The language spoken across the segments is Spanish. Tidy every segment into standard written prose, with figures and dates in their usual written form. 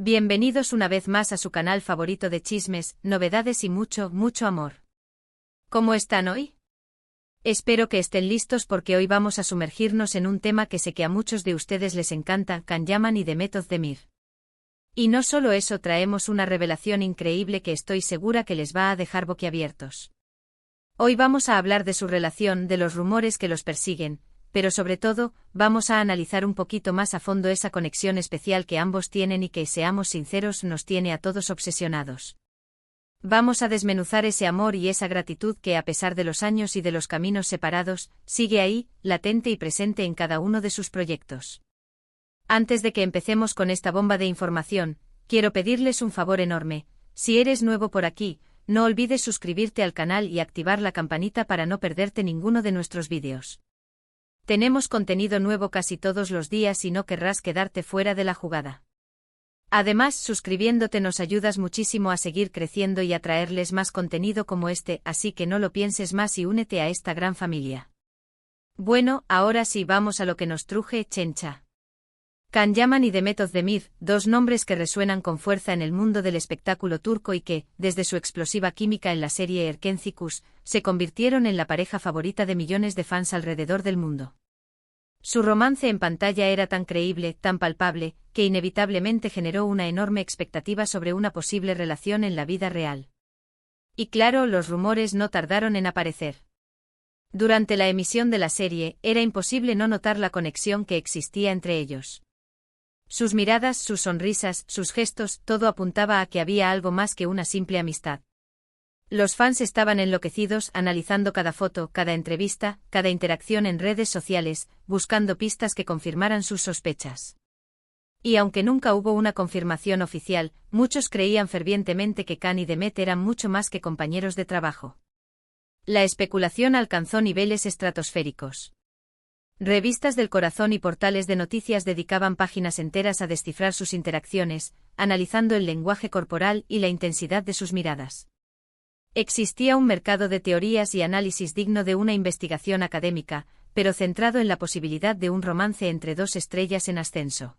Bienvenidos una vez más a su canal favorito de chismes, novedades y mucho, mucho amor. ¿Cómo están hoy? Espero que estén listos porque hoy vamos a sumergirnos en un tema que sé que a muchos de ustedes les encanta, Can Yaman y Demet Özdemir. Y no solo eso, traemos una revelación increíble que estoy segura que les va a dejar boquiabiertos. Hoy vamos a hablar de su relación, de los rumores que los persiguen, pero sobre todo, vamos a analizar un poquito más a fondo esa conexión especial que ambos tienen y que, seamos sinceros, nos tiene a todos obsesionados. Vamos a desmenuzar ese amor y esa gratitud que, a pesar de los años y de los caminos separados, sigue ahí, latente y presente en cada uno de sus proyectos. Antes de que empecemos con esta bomba de información, quiero pedirles un favor enorme. Si eres nuevo por aquí, no olvides suscribirte al canal y activar la campanita para no perderte ninguno de nuestros vídeos. Tenemos contenido nuevo casi todos los días y no querrás quedarte fuera de la jugada. Además, suscribiéndote nos ayudas muchísimo a seguir creciendo y a traerles más contenido como este, así que no lo pienses más y únete a esta gran familia. Bueno, ahora sí vamos a lo que nos truje, chencha. Can Yaman y Demet Özdemir, dos nombres que resuenan con fuerza en el mundo del espectáculo turco y que, desde su explosiva química en la serie Erkenci, se convirtieron en la pareja favorita de millones de fans alrededor del mundo. Su romance en pantalla era tan creíble, tan palpable, que inevitablemente generó una enorme expectativa sobre una posible relación en la vida real. Y claro, los rumores no tardaron en aparecer. Durante la emisión de la serie, era imposible no notar la conexión que existía entre ellos. Sus miradas, sus sonrisas, sus gestos, todo apuntaba a que había algo más que una simple amistad. Los fans estaban enloquecidos, analizando cada foto, cada entrevista, cada interacción en redes sociales, buscando pistas que confirmaran sus sospechas. Y aunque nunca hubo una confirmación oficial, muchos creían fervientemente que Can y Demet eran mucho más que compañeros de trabajo. La especulación alcanzó niveles estratosféricos. Revistas del corazón y portales de noticias dedicaban páginas enteras a descifrar sus interacciones, analizando el lenguaje corporal y la intensidad de sus miradas. Existía un mercado de teorías y análisis digno de una investigación académica, pero centrado en la posibilidad de un romance entre dos estrellas en ascenso.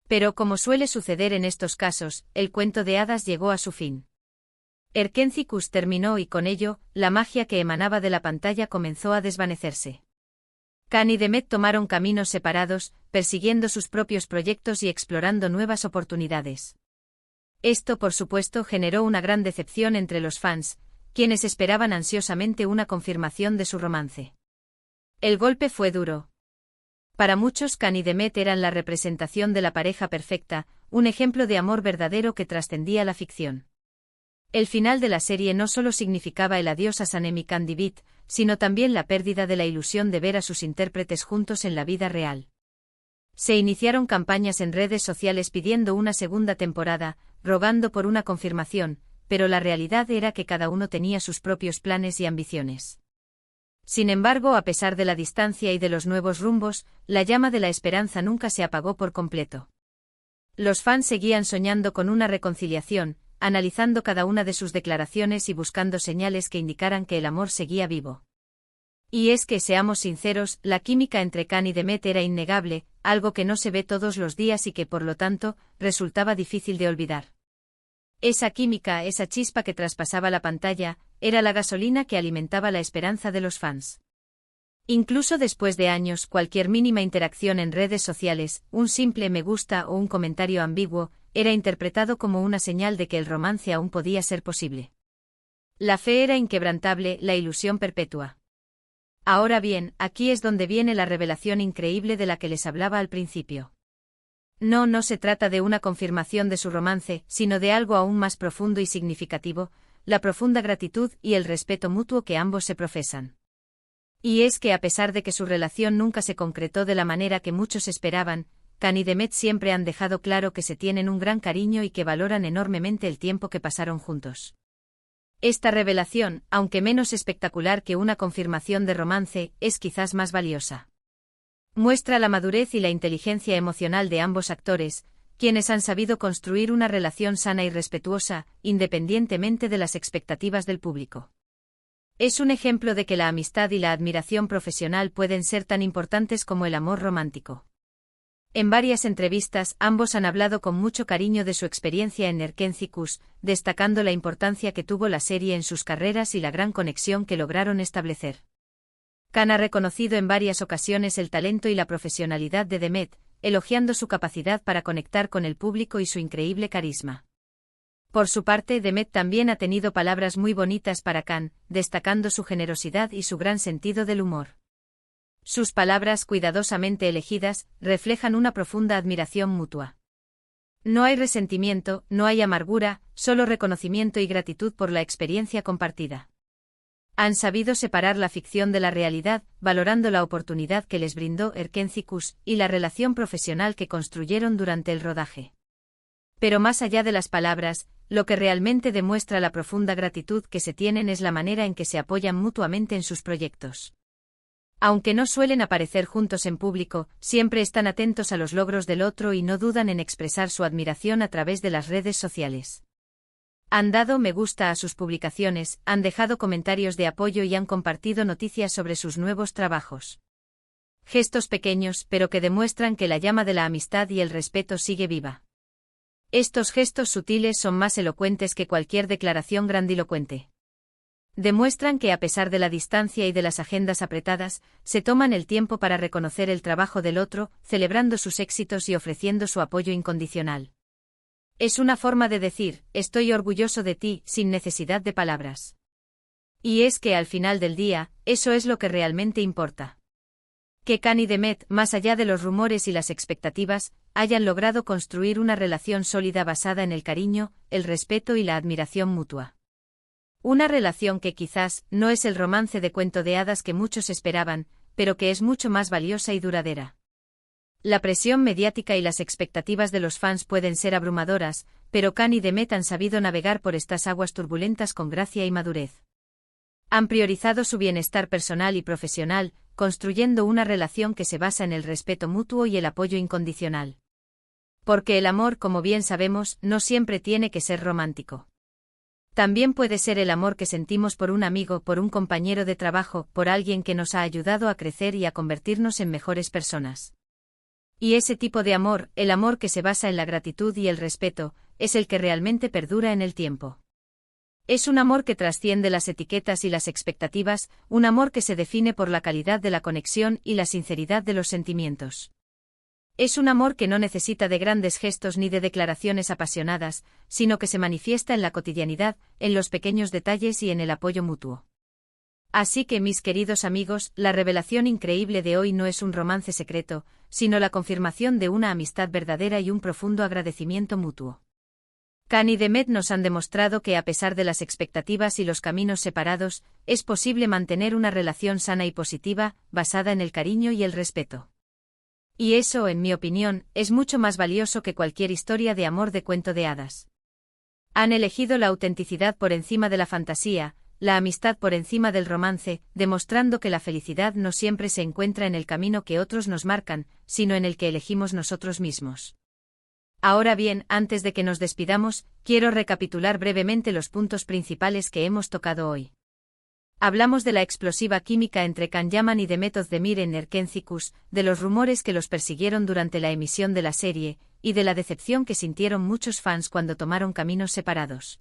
Pero como suele suceder en estos casos, el cuento de hadas llegó a su fin. Erkenci terminó y con ello, la magia que emanaba de la pantalla comenzó a desvanecerse. Can y Demet tomaron caminos separados, persiguiendo sus propios proyectos y explorando nuevas oportunidades. Esto, por supuesto, generó una gran decepción entre los fans, quienes esperaban ansiosamente una confirmación de su romance. El golpe fue duro. Para muchos, Can y Demet eran la representación de la pareja perfecta, un ejemplo de amor verdadero que trascendía la ficción. El final de la serie no solo significaba el adiós a Sanem y Can Divit, sino también la pérdida de la ilusión de ver a sus intérpretes juntos en la vida real. Se iniciaron campañas en redes sociales pidiendo una segunda temporada, rogando por una confirmación, pero la realidad era que cada uno tenía sus propios planes y ambiciones. Sin embargo, a pesar de la distancia y de los nuevos rumbos, la llama de la esperanza nunca se apagó por completo. Los fans seguían soñando con una reconciliación, analizando cada una de sus declaraciones y buscando señales que indicaran que el amor seguía vivo. Y es que, seamos sinceros, la química entre Can y Demet era innegable, algo que no se ve todos los días y que, por lo tanto, resultaba difícil de olvidar. Esa química, esa chispa que traspasaba la pantalla, era la gasolina que alimentaba la esperanza de los fans. Incluso después de años, cualquier mínima interacción en redes sociales, un simple me gusta o un comentario ambiguo, era interpretado como una señal de que el romance aún podía ser posible. La fe era inquebrantable, la ilusión perpetua. Ahora bien, aquí es donde viene la revelación increíble de la que les hablaba al principio. No se trata de una confirmación de su romance, sino de algo aún más profundo y significativo, la profunda gratitud y el respeto mutuo que ambos se profesan. Y es que a pesar de que su relación nunca se concretó de la manera que muchos esperaban, Can y Demet siempre han dejado claro que se tienen un gran cariño y que valoran enormemente el tiempo que pasaron juntos. Esta revelación, aunque menos espectacular que una confirmación de romance, es quizás más valiosa. Muestra la madurez y la inteligencia emocional de ambos actores, quienes han sabido construir una relación sana y respetuosa, independientemente de las expectativas del público. Es un ejemplo de que la amistad y la admiración profesional pueden ser tan importantes como el amor romántico. En varias entrevistas, ambos han hablado con mucho cariño de su experiencia en Erkenci-Kuş, destacando la importancia que tuvo la serie en sus carreras y la gran conexión que lograron establecer. Can ha reconocido en varias ocasiones el talento y la profesionalidad de Demet, elogiando su capacidad para conectar con el público y su increíble carisma. Por su parte, Demet también ha tenido palabras muy bonitas para Can, destacando su generosidad y su gran sentido del humor. Sus palabras, cuidadosamente elegidas, reflejan una profunda admiración mutua. No hay resentimiento, no hay amargura, solo reconocimiento y gratitud por la experiencia compartida. Han sabido separar la ficción de la realidad, valorando la oportunidad que les brindó Erkenci-Kuş y la relación profesional que construyeron durante el rodaje. Pero más allá de las palabras, lo que realmente demuestra la profunda gratitud que se tienen es la manera en que se apoyan mutuamente en sus proyectos. Aunque no suelen aparecer juntos en público, siempre están atentos a los logros del otro y no dudan en expresar su admiración a través de las redes sociales. Han dado me gusta a sus publicaciones, han dejado comentarios de apoyo y han compartido noticias sobre sus nuevos trabajos. Gestos pequeños, pero que demuestran que la llama de la amistad y el respeto sigue viva. Estos gestos sutiles son más elocuentes que cualquier declaración grandilocuente. Demuestran que a pesar de la distancia y de las agendas apretadas, se toman el tiempo para reconocer el trabajo del otro, celebrando sus éxitos y ofreciendo su apoyo incondicional. Es una forma de decir, estoy orgulloso de ti, sin necesidad de palabras. Y es que al final del día, eso es lo que realmente importa. Que Can y Demet, más allá de los rumores y las expectativas, hayan logrado construir una relación sólida basada en el cariño, el respeto y la admiración mutua. Una relación que quizás no es el romance de cuento de hadas que muchos esperaban, pero que es mucho más valiosa y duradera. La presión mediática y las expectativas de los fans pueden ser abrumadoras, pero Can y Demet han sabido navegar por estas aguas turbulentas con gracia y madurez. Han priorizado su bienestar personal y profesional, construyendo una relación que se basa en el respeto mutuo y el apoyo incondicional. Porque el amor, como bien sabemos, no siempre tiene que ser romántico. También puede ser el amor que sentimos por un amigo, por un compañero de trabajo, por alguien que nos ha ayudado a crecer y a convertirnos en mejores personas. Y ese tipo de amor, el amor que se basa en la gratitud y el respeto, es el que realmente perdura en el tiempo. Es un amor que trasciende las etiquetas y las expectativas, un amor que se define por la calidad de la conexión y la sinceridad de los sentimientos. Es un amor que no necesita de grandes gestos ni de declaraciones apasionadas, sino que se manifiesta en la cotidianidad, en los pequeños detalles y en el apoyo mutuo. Así que, mis queridos amigos, la revelación increíble de hoy no es un romance secreto, sino la confirmación de una amistad verdadera y un profundo agradecimiento mutuo. Can y Demet nos han demostrado que a pesar de las expectativas y los caminos separados, es posible mantener una relación sana y positiva, basada en el cariño y el respeto. Y eso, en mi opinión, es mucho más valioso que cualquier historia de amor de cuento de hadas. Han elegido la autenticidad por encima de la fantasía, la amistad por encima del romance, demostrando que la felicidad no siempre se encuentra en el camino que otros nos marcan, sino en el que elegimos nosotros mismos. Ahora bien, antes de que nos despidamos, quiero recapitular brevemente los puntos principales que hemos tocado hoy. Hablamos de la explosiva química entre Can Yaman y Demet Özdemir en Erkenci-Kuş, de los rumores que los persiguieron durante la emisión de la serie, y de la decepción que sintieron muchos fans cuando tomaron caminos separados.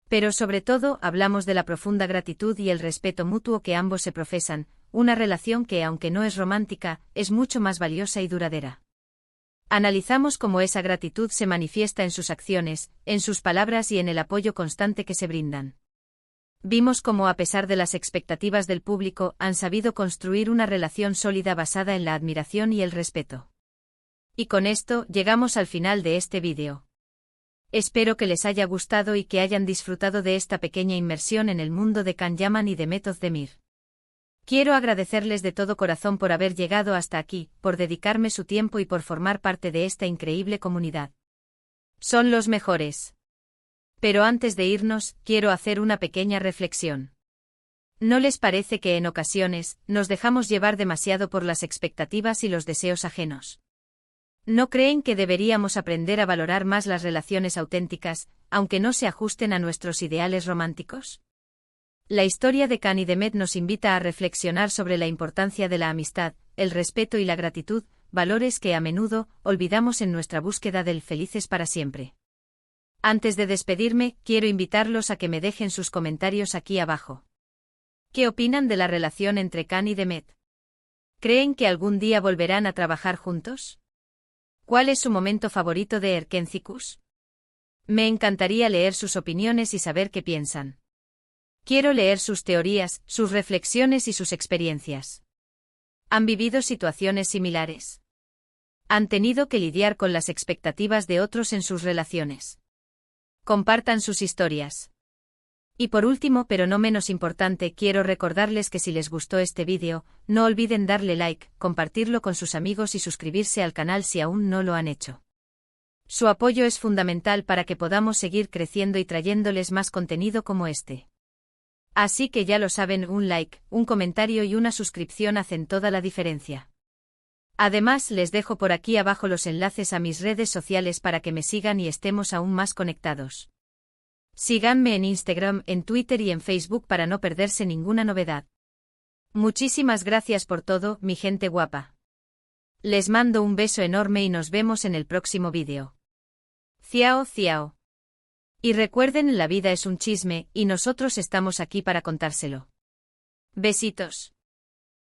Pero sobre todo, hablamos de la profunda gratitud y el respeto mutuo que ambos se profesan, una relación que, aunque no es romántica, es mucho más valiosa y duradera. Analizamos cómo esa gratitud se manifiesta en sus acciones, en sus palabras y en el apoyo constante que se brindan. Vimos cómo, a pesar de las expectativas del público, han sabido construir una relación sólida basada en la admiración y el respeto. Y con esto, llegamos al final de este vídeo. Espero que les haya gustado y que hayan disfrutado de esta pequeña inmersión en el mundo de Can Yaman y Demet Özdemir. Quiero agradecerles de todo corazón por haber llegado hasta aquí, por dedicarme su tiempo y por formar parte de esta increíble comunidad. Son los mejores. Pero antes de irnos, quiero hacer una pequeña reflexión. ¿No les parece que en ocasiones nos dejamos llevar demasiado por las expectativas y los deseos ajenos? ¿No creen que deberíamos aprender a valorar más las relaciones auténticas, aunque no se ajusten a nuestros ideales románticos? La historia de Can y Demet nos invita a reflexionar sobre la importancia de la amistad, el respeto y la gratitud, valores que a menudo olvidamos en nuestra búsqueda del felices para siempre. Antes de despedirme, quiero invitarlos a que me dejen sus comentarios aquí abajo. ¿Qué opinan de la relación entre Khan y Demet? ¿Creen que algún día volverán a trabajar juntos? ¿Cuál es su momento favorito de Erkencikus? Me encantaría leer sus opiniones y saber qué piensan. Quiero leer sus teorías, sus reflexiones y sus experiencias. ¿Han vivido situaciones similares? ¿Han tenido que lidiar con las expectativas de otros en sus relaciones? Compartan sus historias. Y por último, pero no menos importante, quiero recordarles que si les gustó este vídeo, no olviden darle like, compartirlo con sus amigos y suscribirse al canal si aún no lo han hecho. Su apoyo es fundamental para que podamos seguir creciendo y trayéndoles más contenido como este. Así que ya lo saben, un like, un comentario y una suscripción hacen toda la diferencia. Además, les dejo por aquí abajo los enlaces a mis redes sociales para que me sigan y estemos aún más conectados. Síganme en Instagram, en Twitter y en Facebook para no perderse ninguna novedad. Muchísimas gracias por todo, mi gente guapa. Les mando un beso enorme y nos vemos en el próximo vídeo. Ciao, ciao. Y recuerden, la vida es un chisme, y nosotros estamos aquí para contárselo. Besitos.